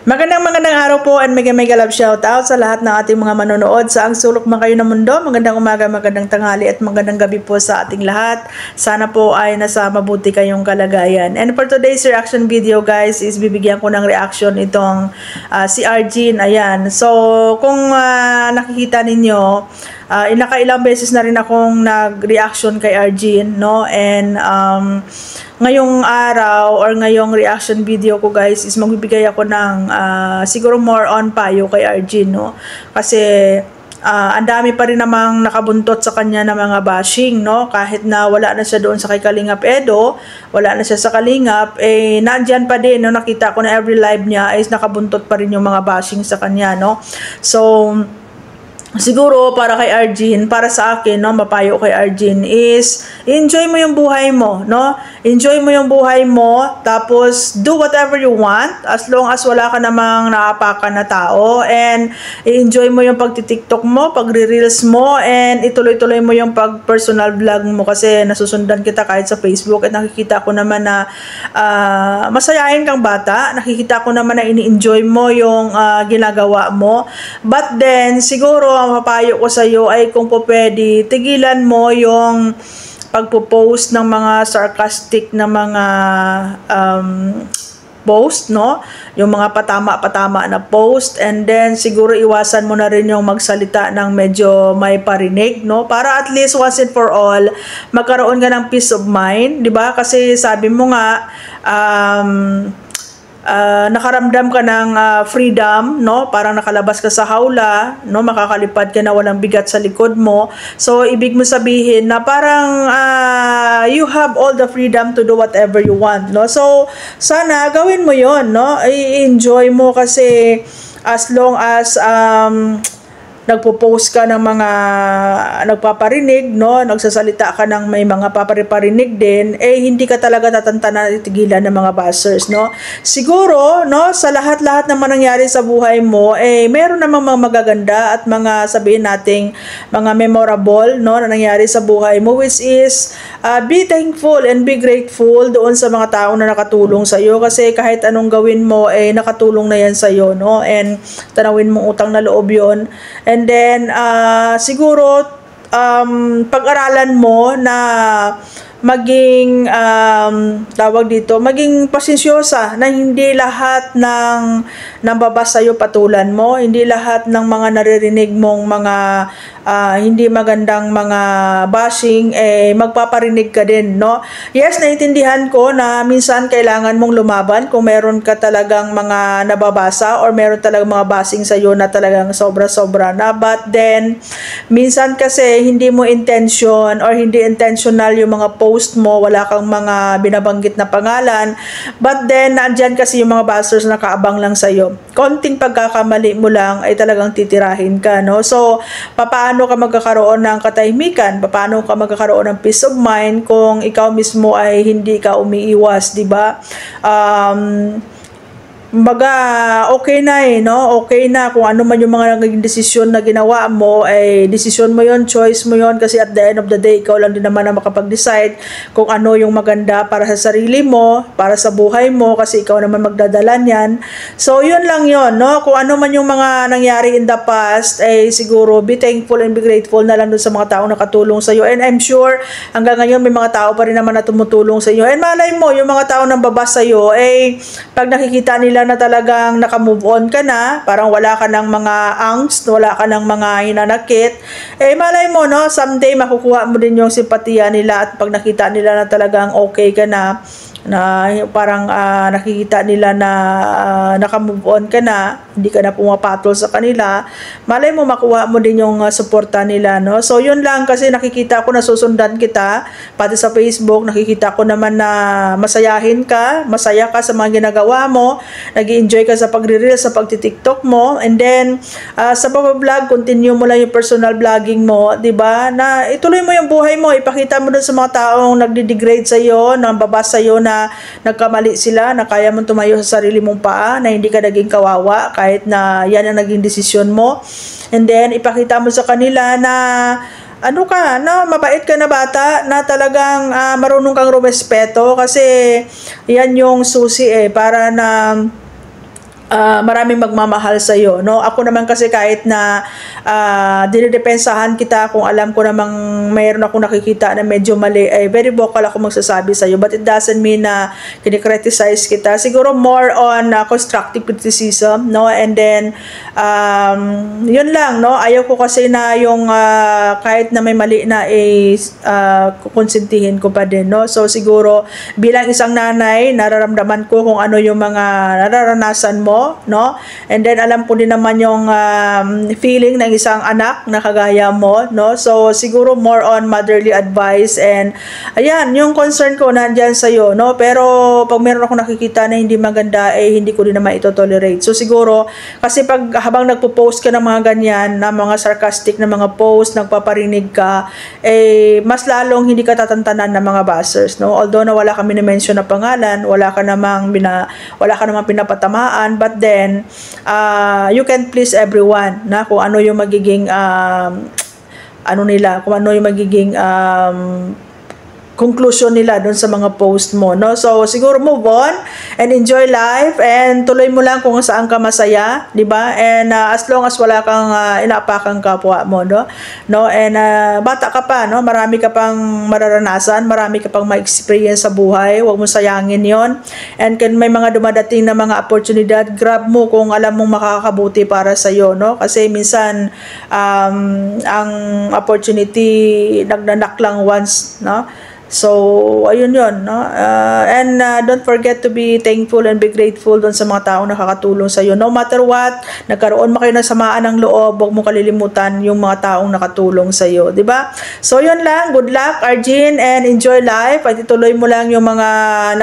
Magandang araw po and mega love shoutout sa lahat ng ating mga manonood sa ang sulok man kayo ng mundo. Magandang umaga, magandang tanghali at magandang gabi po sa ating lahat. Sana po ay nasa mabuti kayong kalagayan. And for today's reaction video guys is bibigyan ko ng reaction itong si Arjin. Ayan. So kung nakikita ninyo, nakailang beses na rin akong nag-reaction kay Arjin, no? And ngayong araw or ngayong reaction video ko guys is magbibigay ako ng siguro more on payo kay Arjin, no? Kasi ang dami pa rin namang nakabuntot sa kanya ng mga bashing, no? Kahit na wala na siya doon sa kay Kalingap Edo, wala na siya sa Kalingap, nandyan pa din, no? Nakita ko na every live niya is nakabuntot pa rin yung mga bashing sa kanya, no? So siguro para kay Arjin, para sa akin, no, mapayo kay Arjin is enjoy mo yung buhay mo, no? Enjoy mo yung buhay mo, tapos do whatever you want as long as wala ka namang naapakan na tao, and enjoy mo yung pagti-TikTok mo, pagre-reels mo, and ituloy-tuloy mo yung pag-personal vlog mo kasi nasusundan kita kahit sa Facebook at nakikita ko naman na masayahin kang bata, nakikita ko naman na ini-enjoy mo yung ginagawa mo. But then siguro ang mapayo ko sa iyo ay kung po pwede, tigilan mo yung pagpo-post ng mga sarcastic na mga post, no? Yung mga patama-patama na post, and then siguro iwasan mo na rin yung magsalita ng medyo may parinig, no? Para at least once and for all magkaroon ka ng peace of mind, 'di ba? Kasi sabi mo nga nakaramdam ka ng freedom, no? Parang nakalabas ka sa hawla, no? Makakalipad ka na walang bigat sa likod mo. So ibig mo sabihin na parang you have all the freedom to do whatever you want, no? So sana gawin mo 'yon, no? I-enjoy mo kasi as long as nagpo-post ka ng mga nagpaparinig, no? Nagsasalita ka ng may mga paparinig din, hindi ka talaga tatantanan at tigilan ng mga bashers, no? Siguro, no, sa lahat-lahat ng nangyari sa buhay mo, meron namang mga magaganda at mga sabihin nating mga memorable, no, na nangyari sa buhay mo, which is be thankful and be grateful doon sa mga tao na nakatulong sa iyo kasi kahit anong gawin mo, nakatulong na yan sa iyo, no? And tanawin mong utang na loob 'yon. And then, siguro, pag-aralan mo na maging, tawag dito, maging pasensyosa na hindi lahat ng nababasa sa'yo patulan mo, hindi lahat ng mga naririnig mong mga hindi magandang mga bashing, magpaparinig ka din, no? Yes, naiintindihan ko na minsan kailangan mong lumaban kung meron ka talagang mga nababasa or meron talagang mga bashing sa'yo na talagang sobra-sobra na, but then, minsan kasi hindi mo intention or hindi intentional yung mga post mo, wala kang mga binabanggit na pangalan, but then nandyan kasi yung mga bashers na kaabang lang sa'yo. Konting pagkakamali mo lang ay talagang titirahin ka, no? So paano ka magkakaroon ng katahimikan, paano ka magkakaroon ng peace of mind kung ikaw mismo ay hindi ka umiiwas, di ba? Okay na no? Okay na kung ano man yung mga naging desisyon na ginawa mo, desisyon mo yon, choice mo yon, kasi at the end of the day, ikaw lang din naman na makapag-decide kung ano yung maganda para sa sarili mo, para sa buhay mo, kasi ikaw naman magdadala niyan. So, yun lang yon, no? Kung ano man yung mga nangyari in the past, siguro be thankful and be grateful na lang dun sa mga taong nakatulong sa iyo. And I'm sure, hanggang ngayon, may mga tao pa rin naman na tumutulong sa iyo. And malay mo, yung mga tao nang babas sa iyo, pag nakikita nila na talagang naka-move on ka na, parang wala ka ng mga angst, wala ka ng mga hinanakit, malay mo, no, someday makukuha mo din yung simpatiya nila, at pag nakita nila na talagang okay ka na parang nakikita nila na naka-move on ka na, hindi ka na pumapatol sa kanila, malay mo makuha mo din yung suporta nila, no? So yun lang, kasi nakikita ko na susundan kita pati sa Facebook, nakikita ko naman na masayahin ka, masaya ka sa mga ginagawa mo, nag-enjoy ka sa pagre-reel, sa pagti-TikTok mo, and then sa pag-vlog, continue mo lang yung personal vlogging mo, 'di ba? Na ituloy mo yung buhay mo, ipakita mo dun sa mga taong nagde-degrade sa iyo, nang babasa sa iyo na nagkamali sila, na kaya mong tumayo sa sarili mong paa, na hindi ka naging kawawa kahit na yan ang naging desisyon mo. And then ipakita mo sa kanila na ano ka, no, mabait ka na bata, na talagang marunong kang rumespeto, kasi yan yung susi para na maraming magmamahal sa iyo, no? Ako naman kasi kahit na dinidepensahan kita, kung alam ko namang mayroon ako nakikita na medyo mali, ay very vocal ako magsasabi sa iyo, but it doesn't mean na kinikriticize kita. Siguro more on constructive criticism, no? And then yun lang, no? Ayaw ko kasi na yung kahit na may mali na kukonsintihin ko pa din, no? So siguro bilang isang nanay, nararamdaman ko kung ano yung mga nararanasan mo, no? And then alam ko din naman yung feeling ng isang anak na kagaya mo, no? So siguro more on motherly advice, and ayan, yung concern ko nandiyan sa iyo, no? Pero pag meron ako nakikita na hindi maganda, hindi ko din naman ito-tolerate. So siguro kasi pag habang nagpo-post ka ng mga ganyan, na mga sarcastic na mga post, nagpaparinig ka, mas lalong hindi ka tatantanan ng mga buzzers, no? Although na wala kami na-mention na pangalan, wala ka namang pinapatamaan, but then you can please everyone na kung ano yung magiging kung ano yung magiging conclusion nila doon sa mga post mo, no? So siguro move on and enjoy life, and tuloy mo lang kung saan ka masaya, di ba? And as long as wala kang inaapakang kapwa mo, no? And bata ka pa, no? Marami ka pang mararanasan, marami ka pang ma-experience sa buhay. Huwag mo sayangin 'yon. And kung may mga dumadating na mga oportunidad, grab mo kung alam mong makakabuti para sa iyo, no? Kasi minsan ang opportunity nagnanak lang once, no? So, ayun yun, no? And don't forget to be thankful and be grateful doon sa mga taong nakakatulong sa iyo. No matter what, nagkaroon mo kayo ng samaan ng loob, huwag mo kalilimutan yung mga taong nakatulong sa iyo, di ba? So, yun lang. Good luck, Arjin, and enjoy life. At ituloy mo lang yung mga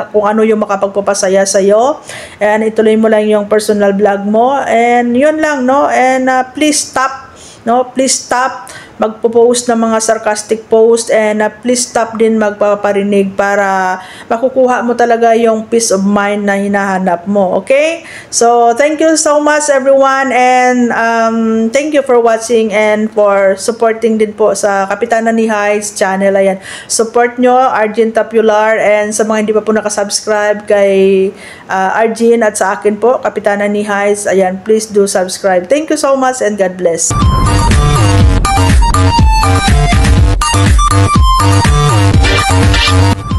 kung ano yung makapagpapasaya sa iyo. And ituloy mo lang yung personal vlog mo. And yun lang, no? And please stop, no? Please stop magpo-post ng mga sarcastic post, and please stop din magpaparinig para makukuha mo talaga yung peace of mind na hinahanap mo, okay? So, thank you so much everyone, and thank you for watching and for supporting din po sa Kapitana ni Heights channel. Ayan, support nyo Arjin Tapular, and sa mga hindi pa po nakasubscribe kay Arjin at sa akin po, Kapitana ni Heights, ayan, please do subscribe. Thank you so much and God bless. We'll be right back.